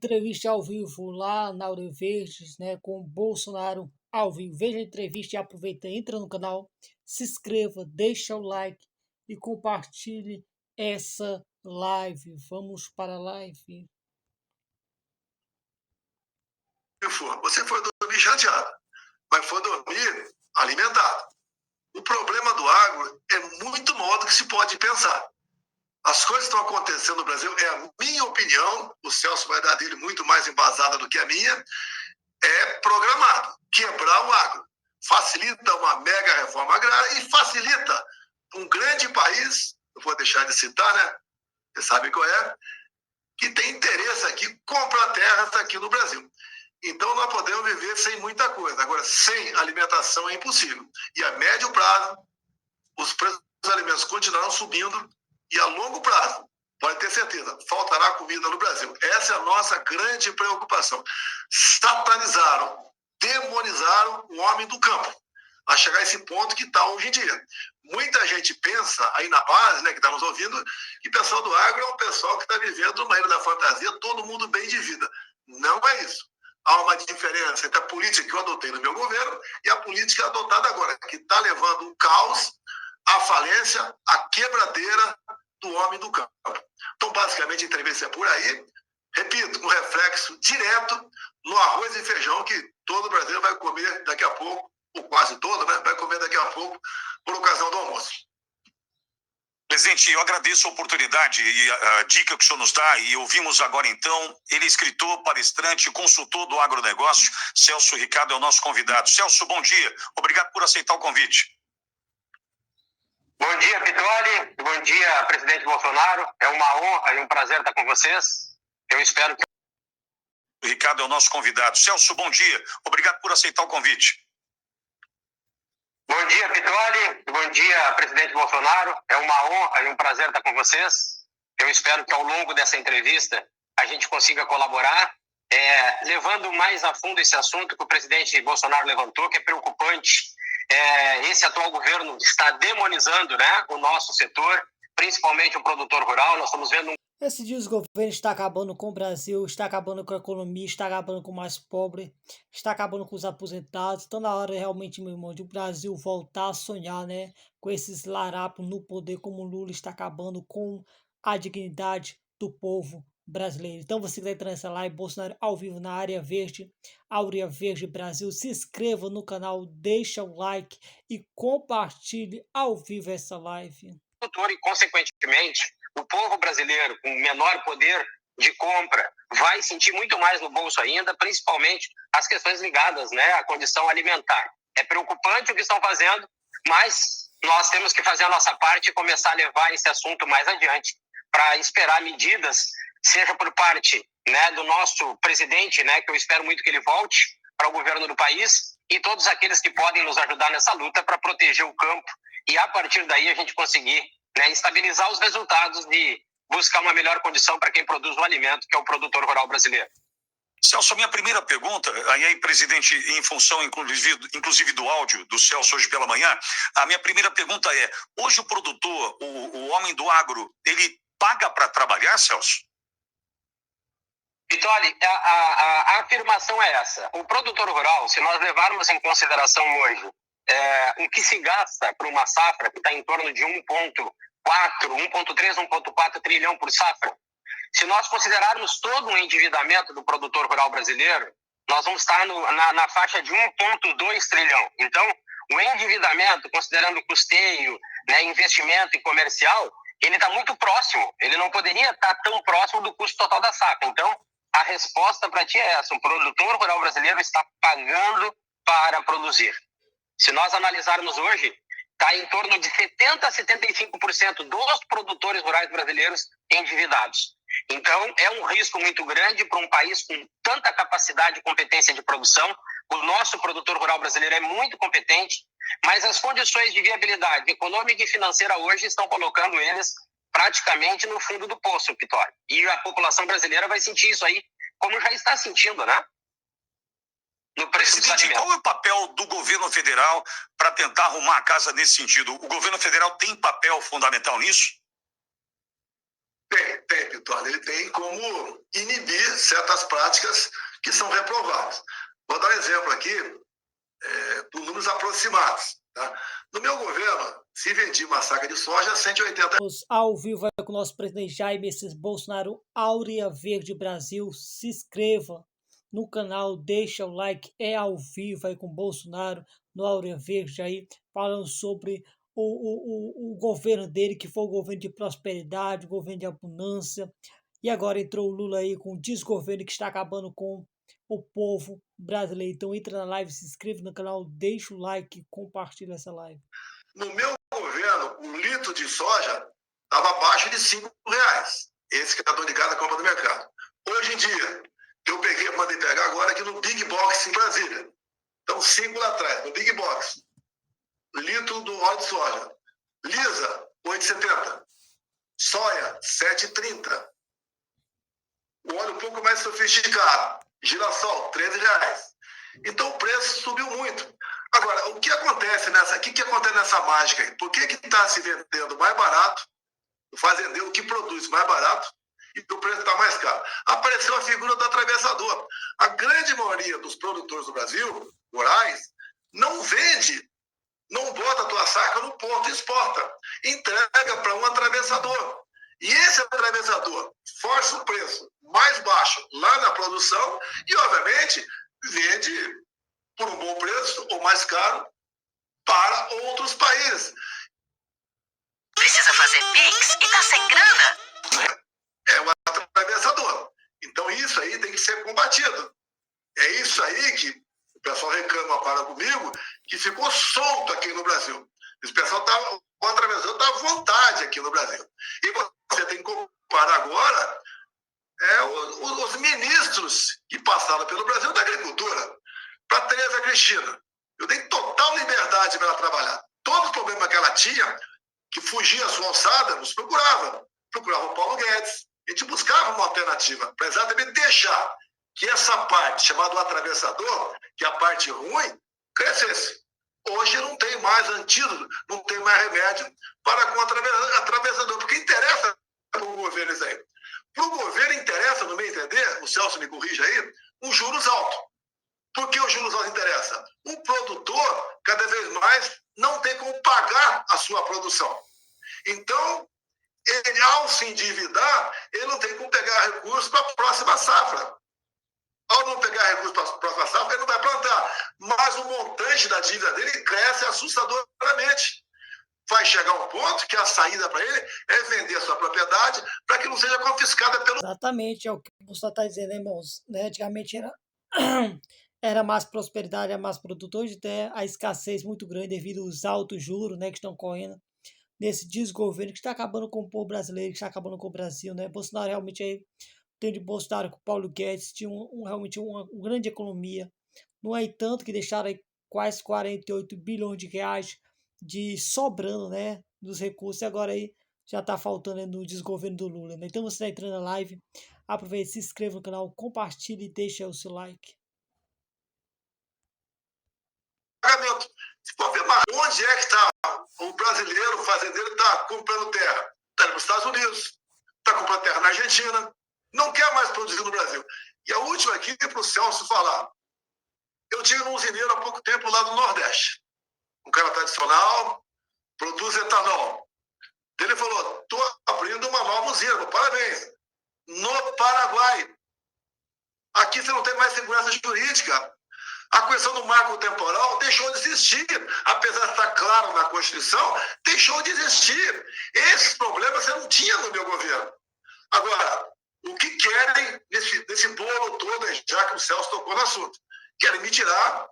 entrevista ao vivo lá na Áurea Verdes, né, com o Bolsonaro ao vivo. Veja a entrevista e aproveita, entra no canal, se inscreva, deixa o like e compartilhe essa live. Vamos para a live. Você foi dormir chateado, mas foi dormir alimentado. O problema do agro é muito maior do que se pode pensar. As coisas que estão acontecendo no Brasil, é a minha opinião, o Celso vai dar dele muito mais embasada do que a minha, é programado. Quebrar o agro. Facilita uma mega reforma agrária e facilita um grande país, eu vou deixar de citar, né? Você sabe qual é, que tem interesse aqui, compra terras aqui no Brasil. Então, nós podemos viver sem muita coisa. Agora, sem alimentação é impossível. E a médio prazo, os preços dos alimentos continuarão subindo e a longo prazo, pode ter certeza, faltará comida no Brasil. Essa é a nossa grande preocupação. Satanizaram, demonizaram o homem do campo, a chegar a esse ponto que está hoje em dia. Muita gente pensa, aí na base, né, que está nos ouvindo, que o pessoal do agro é um pessoal que está vivendo uma ilha da fantasia, todo mundo bem de vida. Não é isso. Há uma diferença entre a política que eu adotei no meu governo e a política adotada agora, que está levando o caos, a falência, a quebradeira do homem do campo. Então, basicamente, a entrevista é por aí. Repito, um reflexo direto no arroz e feijão que todo brasileiro vai comer daqui a pouco, ou quase todo, né? Vai comer daqui a pouco por ocasião do almoço. Presidente, eu agradeço a oportunidade e a dica que o senhor nos dá, e ouvimos agora então, ele é escritor, palestrante, consultor do agronegócio, Celso Ricardo é o nosso convidado. Celso, bom dia, obrigado por aceitar o convite. Bom dia, Pittoli, bom dia, presidente Bolsonaro, é uma honra e um prazer estar com vocês, eu espero que... O Ricardo é o nosso convidado. Celso, bom dia, obrigado por aceitar o convite. Bom dia, Pittoli. Bom dia, presidente Bolsonaro. É uma honra e um prazer estar com vocês. Eu espero que ao longo dessa entrevista a gente consiga colaborar, levando mais a fundo esse assunto que o presidente Bolsonaro levantou, que é preocupante. Esse atual governo está demonizando, né, o nosso setor, principalmente o produtor rural. Nós estamos vendo Esses dias o governo está acabando com o Brasil, está acabando com a economia, está acabando com o mais pobre, está acabando com os aposentados. Então, na hora realmente, meu irmão, de o Brasil voltar a sonhar, né? Com esses larápios no poder, como o Lula está acabando com a dignidade do povo brasileiro. Então, você que está entrando nessa live, Bolsonaro ao vivo na Área Verde, Áurea Verde Brasil. Se inscreva no canal, deixa o like e compartilhe ao vivo essa live. E, consequentemente, o povo brasileiro com menor poder de compra vai sentir muito mais no bolso ainda, principalmente as questões ligadas, né, à condição alimentar. É preocupante o que estão fazendo, mas nós temos que fazer a nossa parte e começar a levar esse assunto mais adiante para esperar medidas, seja por parte, né, do nosso presidente, né, que eu espero muito que ele volte para o governo do país, e todos aqueles que podem nos ajudar nessa luta para proteger o campo e, a partir daí, a gente conseguir, né, estabilizar os resultados de buscar uma melhor condição para quem produz o alimento, que é o produtor rural brasileiro. Celso, a minha primeira pergunta, aí, presidente, em função inclusive do áudio do Celso hoje pela manhã, a minha primeira pergunta é, hoje o produtor, o homem do agro, ele paga para trabalhar, Celso? Pittoli, a afirmação é essa. O produtor rural, se nós levarmos em consideração hoje o que se gasta para uma safra, que está em torno de 1,4, 1,3, 1,4 trilhão por safra, se nós considerarmos todo o endividamento do produtor rural brasileiro, nós vamos estar na faixa de 1,2 trilhão. Então, o endividamento, considerando custeio, né, investimento e comercial, ele está muito próximo. Ele não poderia estar tão próximo do custo total da safra. Então, a resposta para ti é essa. O produtor rural brasileiro está pagando para produzir. Se nós analisarmos hoje, está em torno de 70% a 75% dos produtores rurais brasileiros endividados. Então, é um risco muito grande para um país com tanta capacidade e competência de produção. O nosso produtor rural brasileiro é muito competente, mas as condições de viabilidade econômica e financeira hoje estão colocando eles praticamente no fundo do poço, Pittoli. E a população brasileira vai sentir isso aí, como já está sentindo, né? Presidente, qual é o papel do governo federal para tentar arrumar a casa nesse sentido? O governo federal tem papel fundamental nisso? Bem, Tem, Vitória. Ele tem como inibir certas práticas que são reprovadas. Vou dar um exemplo aqui, por números aproximados. Tá? No meu governo, se vendia uma saca de soja a 180. Ao vivo é com o nosso presidente Jair Messias Bolsonaro, Áurea Verde Brasil. Se inscreva no canal, deixa o like, é ao vivo aí com o Bolsonaro no Áurea Verde aí, falando sobre o governo dele, que foi o governo de prosperidade, o governo de abundância, e agora entrou o Lula aí com o desgoverno que está acabando com o povo brasileiro. Então entra na live, se inscreva no canal, deixa o like, compartilha essa live. No meu governo, um litro de soja estava abaixo de R$5. Esse que é a dona de cada compra do mercado. Hoje em dia, eu mandei pegar agora aqui no Big Box em Brasília. Então, 5 lá atrás, no Big Box. Litro do óleo de soja. Lisa, 8,70. Soia, 7,30. O óleo um pouco mais sofisticado. Girassol, R$13. Então, o preço subiu muito. Agora, o que acontece nessa mágica aí? Por que está se vendendo mais barato, o fazendeiro que produz mais barato, e o preço está mais caro? Apareceu a figura do atravessador. A grande maioria dos produtores do Brasil, rurais, não vende, não bota a tua saca no porto e exporta. Entrega para um atravessador. E esse atravessador força o preço mais baixo lá na produção e, obviamente, vende por um bom preço ou mais caro para outros países. Precisa fazer Pix e tá sem grana? É um atravessador. Então isso aí tem que ser combatido. É isso aí que o pessoal reclama para comigo, que ficou solto aqui no Brasil. O atravessador está à vontade aqui no Brasil. E você tem que comparar agora os ministros que passaram pelo Brasil da Agricultura. Para Tereza Cristina, eu dei total liberdade para ela trabalhar. Todos os problemas que ela tinha, que fugia a sua alçada, nos procurava. Procurava o Paulo Guedes. A gente buscava uma alternativa para exatamente deixar que essa parte, chamada atravessador, que é a parte ruim, crescesse. Hoje não tem mais antídoto, não tem mais remédio para com o atravessador, porque interessa para o governo isso aí. Para o governo interessa, no meu entender, o Celso me corrija aí, um juros alto. Por que os juros altos interessa? O produtor, cada vez mais, não tem como pagar a sua produção. Então, ele, ao se endividar, ele não tem como pegar recursos para a próxima safra. Ao não pegar recursos para a próxima safra, ele não vai plantar. Mas o montante da dívida dele cresce assustadoramente. Vai chegar um ponto que a saída para ele é vender a sua propriedade para que não seja confiscada pelo... Exatamente, é o que você está dizendo, irmãos. Né? Antigamente era mais prosperidade, era mais produtor, hoje tem a escassez muito grande devido aos altos juros, né, que estão correndo nesse desgoverno que está acabando com o povo brasileiro, que está acabando com o Brasil, né? Bolsonaro realmente aí, tem de Bolsonaro com o Paulo Guedes, tinha realmente uma grande economia. No entanto, que deixaram aí quase 48 bilhões de reais de sobrando, né, dos recursos, e agora aí já está faltando no desgoverno do Lula, né? Então você está entrando na live, aproveite, se inscreva no canal, compartilhe e deixe o seu like. Se for ver, mas onde é que está o brasileiro, o fazendeiro, está comprando terra? Está indo para os Estados Unidos, está comprando terra na Argentina, não quer mais produzir no Brasil. E a última aqui é para o Celso falar. Eu tive um usineiro há pouco tempo lá no Nordeste. Um cara tradicional, produz etanol. Ele falou, estou abrindo uma nova usina, parabéns. No Paraguai. Aqui você não tem mais segurança jurídica. A questão do marco temporal deixou de existir. Apesar de estar claro na Constituição, deixou de existir. Esses problemas você não tinha no meu governo. Agora, o que querem nesse bolo todo, já que o Celso tocou no assunto? Querem me tirar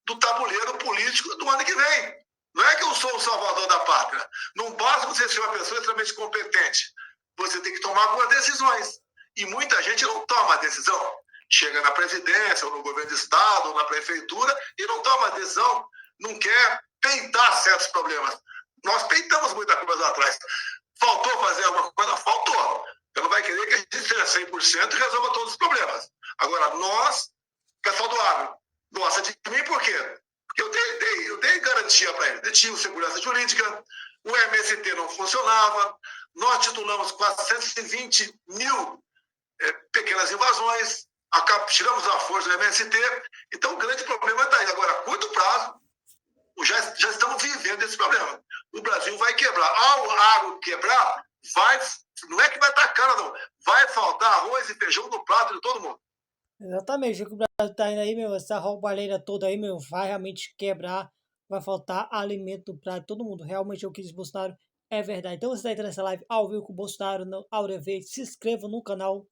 do tabuleiro político do ano que vem. Não é que eu sou o salvador da pátria. Não basta você ser uma pessoa extremamente competente. Você tem que tomar algumas decisões. E muita gente não toma a decisão. Chega na presidência, ou no governo de estado, ou na prefeitura, e não toma a decisão. Não quer peitar certos problemas. Nós peitamos muita coisa lá atrás. Faltou fazer alguma coisa? Faltou. Você não vai querer que a gente seja 100% e resolva todos os problemas. Agora, nós, pessoal do agro, gosta de mim por quê? Porque eu dei garantia para ele. Eu tinha segurança jurídica, o MST não funcionava, nós titulamos 420 mil pequenas invasões, tiramos a força do MST, então o grande problema está aí. Agora, a curto prazo, já estamos vivendo esse problema. O Brasil vai quebrar. Ao agro quebrar, não é que vai estar cara, não. Vai faltar arroz e feijão no prato de todo mundo. Exatamente, o que o Brasil tá indo aí, meu, essa roubalheira toda aí, meu, vai realmente quebrar, vai faltar alimento para todo mundo. Realmente o que diz Bolsonaro é verdade. Então você está entrando nessa live ao vivo com o Bolsonaro, no Áurea Verde, se inscreva no canal,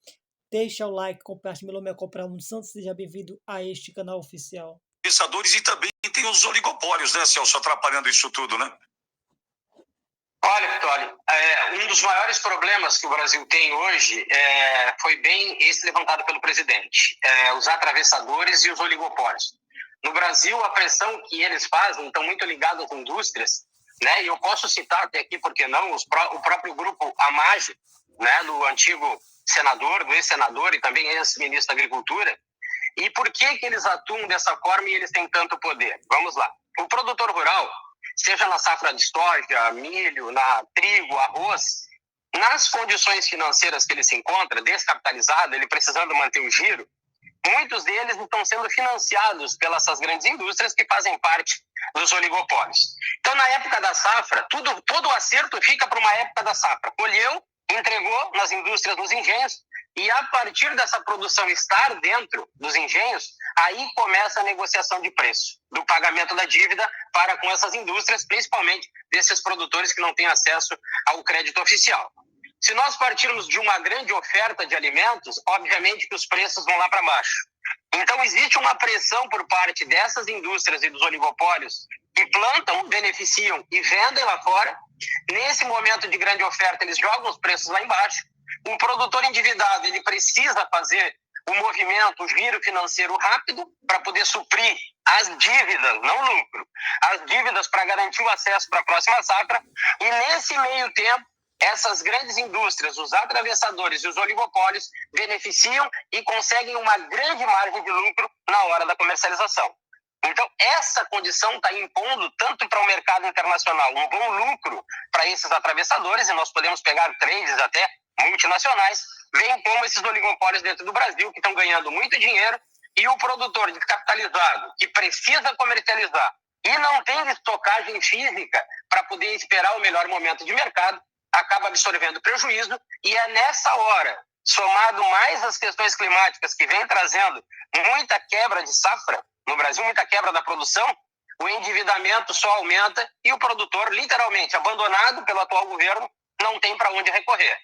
deixa o like, compartilhe, meu nome é Comprar um Santos, seja bem-vindo a este canal oficial. E também tem os oligopólios, né, Celso, atrapalhando isso tudo, né? Olha, Vitório, um dos maiores problemas que o Brasil tem hoje foi bem esse levantado pelo presidente, os atravessadores e os oligopólios. No Brasil, a pressão que eles fazem estão muito ligados às indústrias, né? E eu posso citar até aqui, por que não, o próprio grupo AMAGE, né, do antigo senador, do ex-senador e também ex-ministro da Agricultura. E por que eles atuam dessa forma e eles têm tanto poder? Vamos lá. O produtor rural, seja na safra de soja, milho, na trigo, arroz, nas condições financeiras que ele se encontra, descapitalizado, ele precisando manter o giro, muitos deles estão sendo financiados pelas essas grandes indústrias que fazem parte dos oligopólios. Então, na época da safra, todo o acerto fica para uma época da safra. Colheu, entregou nas indústrias, nos engenhos, e a partir dessa produção estar dentro dos engenhos, aí começa a negociação de preço, do pagamento da dívida para com essas indústrias, principalmente desses produtores que não têm acesso ao crédito oficial. Se nós partirmos de uma grande oferta de alimentos, obviamente que os preços vão lá para baixo. Então, existe uma pressão por parte dessas indústrias e dos oligopólios que plantam, beneficiam e vendem lá fora. Nesse momento de grande oferta, eles jogam os preços lá embaixo. O produtor endividado, ele precisa fazer o movimento, o giro financeiro rápido para poder suprir as dívidas, não lucro, as dívidas para garantir o acesso para a próxima safra. E nesse meio tempo, essas grandes indústrias, os atravessadores e os oligopólios beneficiam e conseguem uma grande margem de lucro na hora da comercialização. Então, essa condição está impondo tanto para o mercado internacional um bom lucro para esses atravessadores, e nós podemos pegar trades até multinacionais, bem como esses oligopólios dentro do Brasil, que estão ganhando muito dinheiro, e o produtor descapitalizado, que precisa comercializar e não tem estocagem física para poder esperar o melhor momento de mercado, acaba absorvendo prejuízo, e é nessa hora, somado mais as questões climáticas que vem trazendo muita quebra de safra no Brasil, muita quebra da produção, o endividamento só aumenta e o produtor, literalmente abandonado pelo atual governo, não tem para onde recorrer.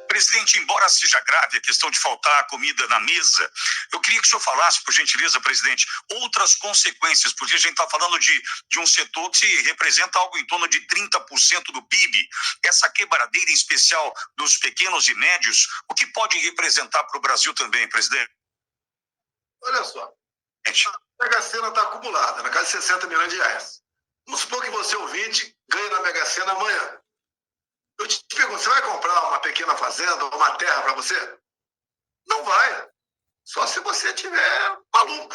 Presidente, embora seja grave a questão de faltar comida na mesa, eu queria que o senhor falasse, por gentileza, presidente, outras consequências, porque a gente está falando de um setor que representa algo em torno de 30% do PIB. Essa quebradeira em especial dos pequenos e médios, o que pode representar para o Brasil também, presidente? Olha só, a Mega Sena está acumulada, na casa de 60 milhões de reais. Vamos supor que você, ouvinte, ganha na Mega Sena amanhã. Eu te pergunto, você vai comprar uma pequena fazenda ou uma terra para você? Não vai. Só se você tiver maluco.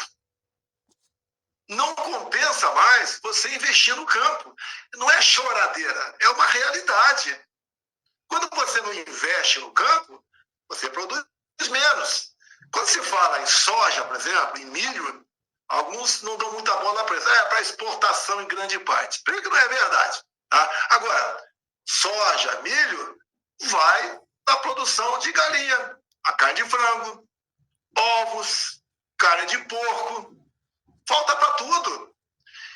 Não compensa mais você investir no campo. Não é choradeira, é uma realidade. Quando você não investe no campo, você produz menos. Quando se fala em soja, por exemplo, em milho, alguns não dão muita bola para isso. É para exportação em grande parte. Primeiro que não é verdade. Tá? Agora, soja, milho, vai da produção de galinha, a carne de frango, ovos, carne de porco, falta para tudo.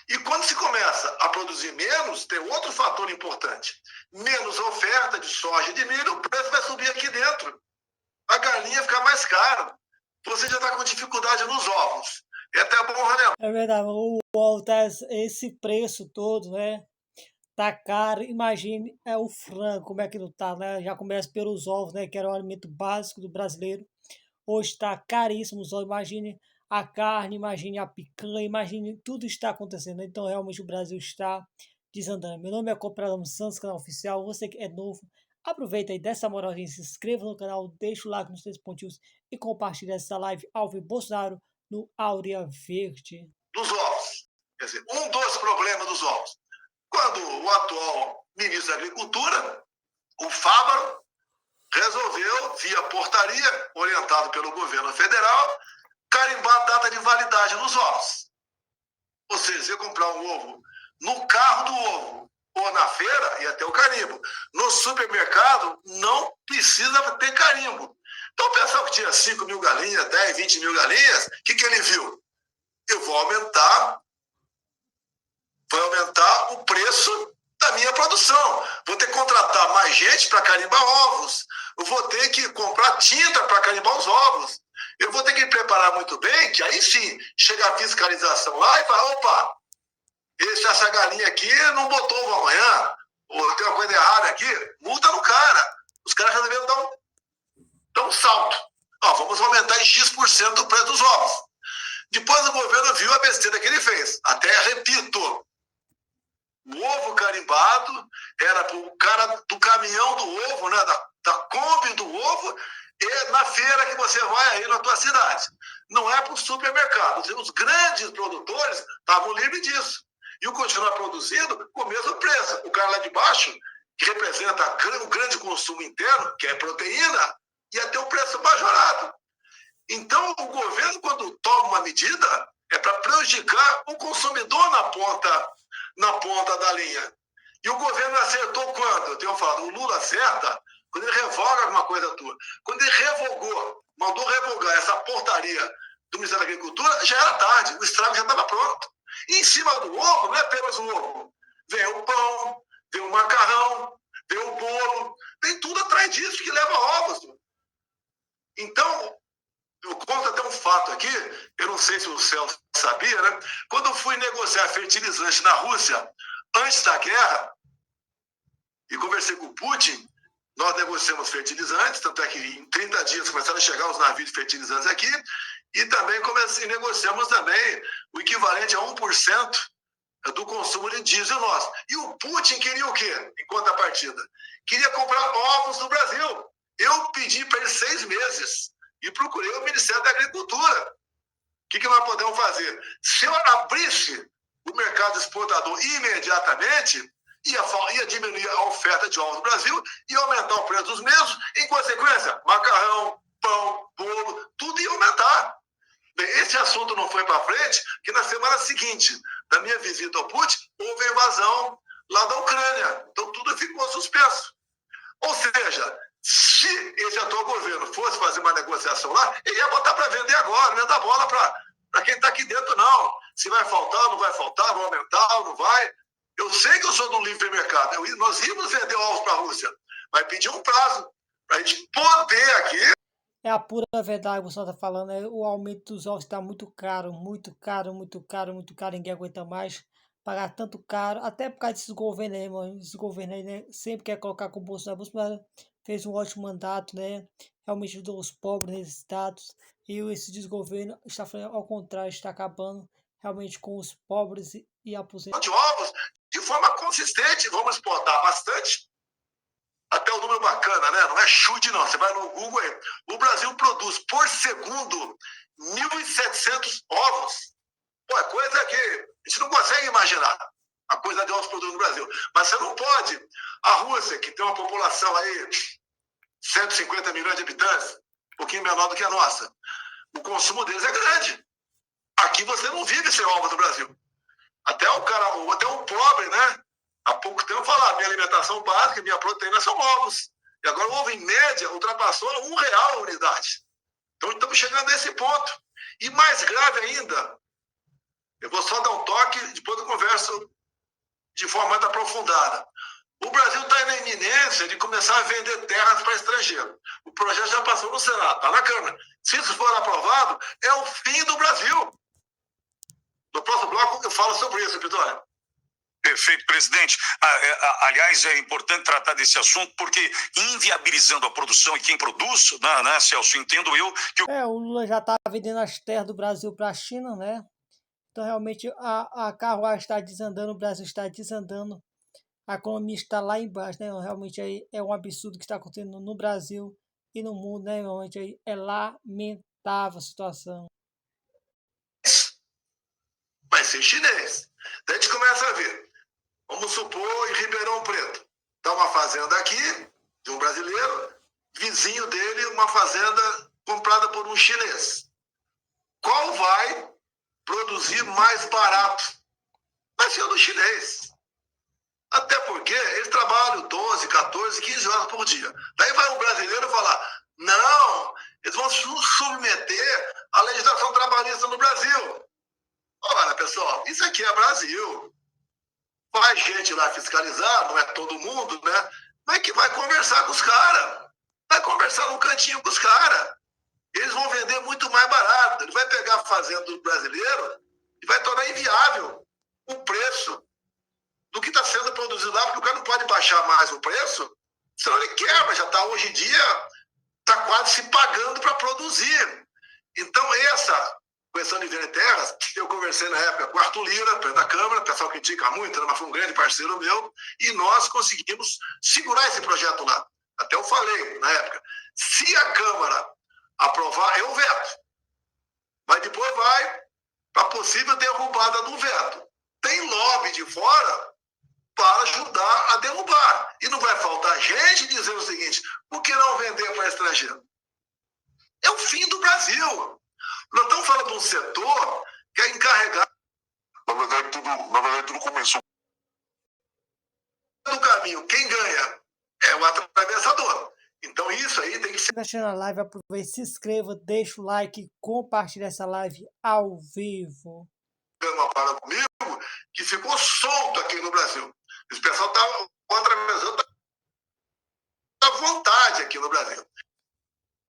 E quando se começa a produzir menos, tem outro fator importante. Menos oferta de soja e de milho, o preço vai subir aqui dentro. A galinha fica mais cara. Você já está com dificuldade nos ovos. É até bom relembrar. É verdade, o ovo tá esse preço todo, né? Tá caro, imagine o frango, como é que não tá, né? Já começa pelos ovos, né? Que era o alimento básico do brasileiro. Hoje está caríssimo os ovos, imagine a carne, imagine a picanha, imagine tudo está acontecendo. Então, realmente, o Brasil está desandando. Meu nome é Comprador Santos, canal oficial. Você que é novo, aproveita aí dessa moralzinha, se inscreva no canal, deixa o like nos 3 pontinhos e compartilha essa live ao vivo Bolsonaro no Áurea Verde. Dos ovos. Quer dizer, um dos problemas dos ovos. Quando o atual ministro da Agricultura o Fávaro resolveu, via portaria, orientado pelo governo federal, carimbar a data de validade nos ovos. Ou seja, você comprar um ovo no carro do ovo ou na feira, ia ter o carimbo. No supermercado, não precisa ter carimbo. Então, o pessoal que tinha 5 mil galinhas, 10, 20 mil galinhas, o que ele viu? Eu vou aumentar o preço da minha produção. Vou ter que contratar mais gente para carimbar ovos. Eu vou ter que comprar tinta para carimbar os ovos. Eu vou ter que me preparar muito bem, que aí sim, chega a fiscalização lá e fala, opa, essa galinha aqui não botou ovo amanhã, ou tem uma coisa errada aqui, multa no cara. Os caras resolveram dar um salto. Ó, vamos aumentar em X% o preço dos ovos. Depois o governo viu a besteira que ele fez. Até repito, o ovo carimbado era para o cara do caminhão do ovo, né, da Kombi do ovo, e na feira que você vai aí na tua cidade. Não é para o supermercado. Os grandes produtores estavam livres disso. E o continuar produzindo com o mesmo preço. O cara lá de baixo, que representa o grande consumo interno, que é proteína, ia ter um preço majorado. Então, o governo, quando toma uma medida, é para prejudicar o consumidor na ponta da linha. E o governo acertou quando? Eu tenho falado, o Lula acerta quando ele revoga alguma coisa tua. Quando ele mandou revogar essa portaria do Ministério da Agricultura, já era tarde, o estrago já estava pronto. E em cima do ovo, não é apenas o ovo. Vem o pão, vem o macarrão, vem o bolo, vem tudo atrás disso que leva ovos. Então, eu conto até um fato aqui, eu não sei se o Celso sabia, né? Quando eu fui negociar fertilizante na Rússia, antes da guerra, e conversei com o Putin, nós negociamos fertilizantes, tanto é que em 30 dias começaram a chegar os navios de fertilizantes aqui, e também negociamos também o equivalente a 1% do consumo de diesel nosso. E o Putin queria o quê, em contrapartida? Queria comprar ovos no Brasil. Eu pedi para ele 6 meses e procurei o Ministério da Agricultura. O que nós podemos fazer? Se eu abrisse o mercado exportador imediatamente, ia diminuir a oferta de ovos no Brasil e aumentar o preço dos mesmos. Em consequência, macarrão, pão, bolo, tudo ia aumentar. Bem, esse assunto não foi para frente, que na semana seguinte da minha visita ao Putin, houve a invasão lá da Ucrânia. Então tudo ficou suspenso. Ou seja, se esse atual governo fosse fazer uma negociação lá, ele ia botar para vender agora, não ia dar bola para quem está aqui dentro, não. Se vai faltar, não vai faltar, vai aumentar, não vai. Eu sei que eu sou do livre mercado. Nós íamos vender ovos para a Rússia, mas pedir um prazo para a gente poder aqui. É a pura verdade que você está falando, o aumento dos ovos está muito caro, muito caro, muito caro, muito caro, ninguém aguenta mais pagar tanto caro, até por causa desses governos aí, mano, esses governos aí, né, sempre quer colocar com o Bolsonaro. Bolsonaro fez um ótimo mandato, né, realmente ajudou os pobres, necessitados, e esse desgoverno está fazendo ao contrário, está acabando realmente com os pobres e aposentados. De ovos, de forma consistente, vamos exportar bastante. Até o número bacana, né? Não é chute, não. Você vai no Google aí. O Brasil produz por segundo 1.700 ovos. Pô, é coisa que a gente não consegue imaginar. A coisa de ovos produzidos no Brasil. Mas você não pode. A Rússia, que tem uma população aí, 150 milhões de habitantes, um pouquinho menor do que a nossa, o consumo deles é grande. Aqui você não vive sem ovos no Brasil. Até o pobre, né? Há pouco tempo falar, minha alimentação básica, minha proteína são ovos. E agora o ovo, em média, ultrapassou R$1 a unidade. Então estamos chegando a esse ponto. E mais grave ainda, eu vou só dar um toque, depois eu converso de forma mais aprofundada. O Brasil está na iminência de começar a vender terras para estrangeiro. O projeto já passou no Senado, está na Câmara. Se isso for aprovado, é o fim do Brasil. No próximo bloco eu falo sobre isso, Vitória. Perfeito, presidente. Aliás, é importante tratar desse assunto porque inviabilizando a produção e quem produz, né, Celso, entendo eu que o Lula já está vendendo as terras do Brasil para a China, né? Então realmente a carruagem está desandando, o Brasil está desandando, a economia está lá embaixo, né? Realmente aí é um absurdo que está acontecendo no Brasil e no mundo, né? Realmente aí é lamentável a situação. Vai ser chinês. Daí a gente começa a ver. Vamos supor, em Ribeirão Preto, está uma fazenda aqui, de um brasileiro, vizinho dele, uma fazenda comprada por um chinês. Qual vai produzir mais barato? Vai ser o do chinês. Até porque eles trabalham 12, 14, 15 horas por dia. Daí vai o brasileiro falar, não, eles vão se submeter à legislação trabalhista no Brasil. Olha, pessoal, isso aqui é Brasil. Vai gente lá fiscalizar, não é todo mundo, né? Mas que vai conversar com os caras. Vai conversar num cantinho com os caras. Eles vão vender muito mais barato. Ele vai pegar a fazenda do brasileiro e vai tornar inviável o preço do que está sendo produzido lá, porque o cara não pode baixar mais o preço, senão ele quebra. Já está hoje em dia, está quase se pagando para produzir. Então, essa questão de vender terras, eu conversei na época com o Arthur Lira, presidente da Câmara, o pessoal critica muito, mas foi um grande parceiro meu, e nós conseguimos segurar esse projeto lá. Até eu falei na época, se a Câmara aprovar, eu veto. Mas depois vai para a possível derrubada do veto. Tem lobby de fora para ajudar a derrubar. E não vai faltar gente dizendo o seguinte, por que não vender para estrangeiro? É o fim do Brasil. Nós estamos falando de um setor que é encarregado. Na verdade, tudo começou. Do caminho, quem ganha é o atravessador. Então isso aí tem que ser. Deixando a live, aproveite, se inscreva, deixa o like, compartilhe essa live ao vivo. Uma parada comigo que ficou solto aqui no Brasil. Esse pessoal estava atravessando à vontade aqui no Brasil.